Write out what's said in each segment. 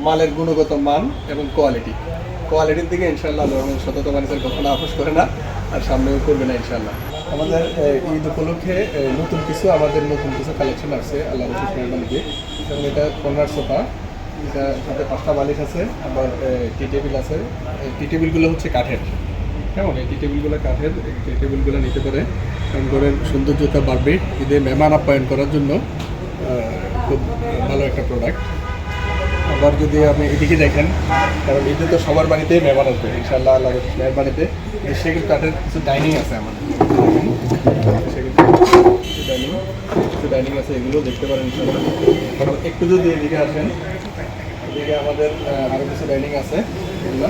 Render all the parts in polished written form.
মালের গুণগত মান এবং কোয়ালিটির দিকে ইনশাআল্লাহ সতত মানুষের কখনো আপোষ করে না, আর সামনেও করবে না ইনশাআল্লাহ। আমাদের ঈদ উপলক্ষে নতুন কিছু কালেকশন আছে আল্লাহ রসুল মেহরবানিতে। এবং এটা কর্নার সোফা, এটা সাথে 5টা বালিশ আছে, আবার টি টেবিল আছে। টি টেবিলগুলো হচ্ছে কাঠের, কেমন এই টি টেবিলগুলো কাঠের। এই টি টেবিলগুলো নিতে পারে, কারণ ঘরের সৌন্দর্যতা বাড়বে। ঈদে মেহমান আপ্যায়ন করার জন্য খুব ভালো একটা প্রোডাক্ট। আবার যদি আপনি এদিকে দেখেন, কারণ ঈদে তো সবার বাড়িতেই মেহমান আসবে ইনশাআল্লাহ আল্লাহ মেহরবানিতে বাড়িতে। সেগুলো কাঠের কিছু ডাইনিং আছে আমাদের, কিছু ডাইনিং আছে, এগুলো দেখতে পারেন ইনশাআল্লাহ। কারণ একটু যদি এদিকে আসেন, এদিকে আমাদের আরও কিছু ডাইনিং আছে, এগুলো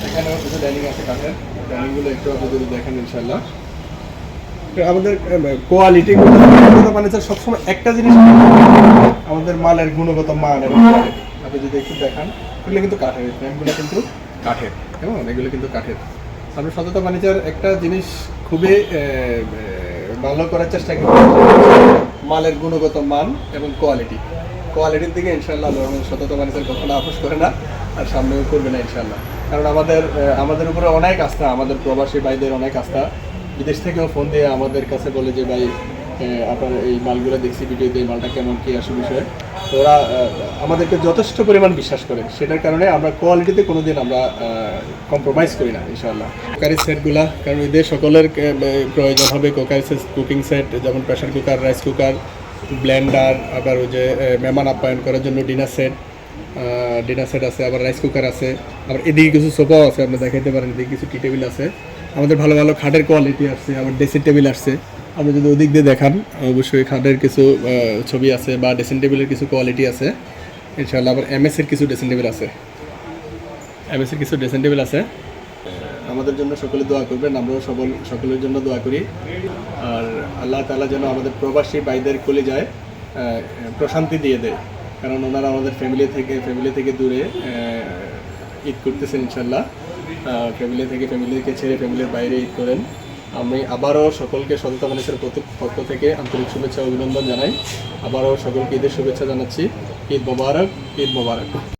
এখানেও কিছু ডাইনিং আছে কাঠের। ডাইনিংগুলো একটু আপনি যদি দেখেন ইনশাআল্লাহ। আমাদের কোয়ালিটি মানে সবসময় একটা জিনিস, আমাদের মালের গুণগত মান এবং কোয়ালিটি। আপনি যদি একটু দেখান, এগুলো কিন্তু কাঠের, ফ্রেমগুলো কিন্তু কাঠের, কেমন এগুলো কিন্তু কাঠের। আমরা সততা বাণিজ্যের একটা জিনিস খুবই ভালো করার চেষ্টা করি, মালের গুণগত মান এবং কোয়ালিটির দিকে ইনশাআল্লাহ সততা বাণিজ্যের কখনো আপোষ করে না, আর সামনেও করবে না ইনশাআল্লাহ। কারণ আমাদের উপরে অনেক আস্থা, আমাদের প্রবাসী ভাইদের অনেক আস্থা। বিদেশ থেকেও ফোন দিয়ে আমাদের কাছে বলে যে ভাই আপনার এই মালগুলো দেখছি ভিডিওতে, এই মালটা কেমন কী আসে বিষয়ে। তো ওরা আমাদেরকে যথেষ্ট পরিমাণ বিশ্বাস করে, সেটার কারণে আমরা কোয়ালিটিতে কোনো দিন আমরা কম্প্রোমাইজ করি না ইনশাআল্লাহ। কুকারি সেটগুলা, কারণ এদের সকলের প্রয়োজন হবে কুকারি সেট, কুকিং সেট, যেমন pressure cooker, rice cooker, Blender, আবার ওই যে মেহমান আপ্যায়ন করার জন্য ডিনার সেট আছে, আবার রাইস কুকার আছে, আবার এদিকে কিছু সোফাও আছে, আপনি দেখাইতে পারেন। এদিকে কিছু টি টেবিল আছে, আমাদের ভালো ভালো খাটের কোয়ালিটি আসছে, আবার ড্রেসিং টেবিল আসছে। আপনি যদি ওদিক দিয়ে দেখান, অবশ্যই খাটের কিছু ছবি আছে, বা ড্রেসিং টেবিলের কিছু কোয়ালিটি আছে ইনশাআল্লাহ। আবার এমএসের কিছু ড্রেসিং টেবিল আছে। আমাদের জন্য সকলে দোয়া করবেন, আমরাও সকলের জন্য দোয়া করি। আর আল্লাহ তাআলা যেন আমাদের প্রবাসী ভাইদের কলিজায় প্রশান্তি দিয়ে দেয়, কারণ ওনারা আমাদের ফ্যামিলি থেকে দূরে ঈদ করতেছেন ইনশাআল্লাহ। ফ্যামিলিকে ছেড়ে ফ্যামিলির বাইরে ঈদ করেন। আমি আবারও সকলকে সততা বাণিজ্যের পক্ষ থেকে আন্তরিক শুভেচ্ছা অভিনন্দন জানাই। আবারও সকলকে ঈদের শুভেচ্ছা জানাচ্ছি। ঈদ মোবারক।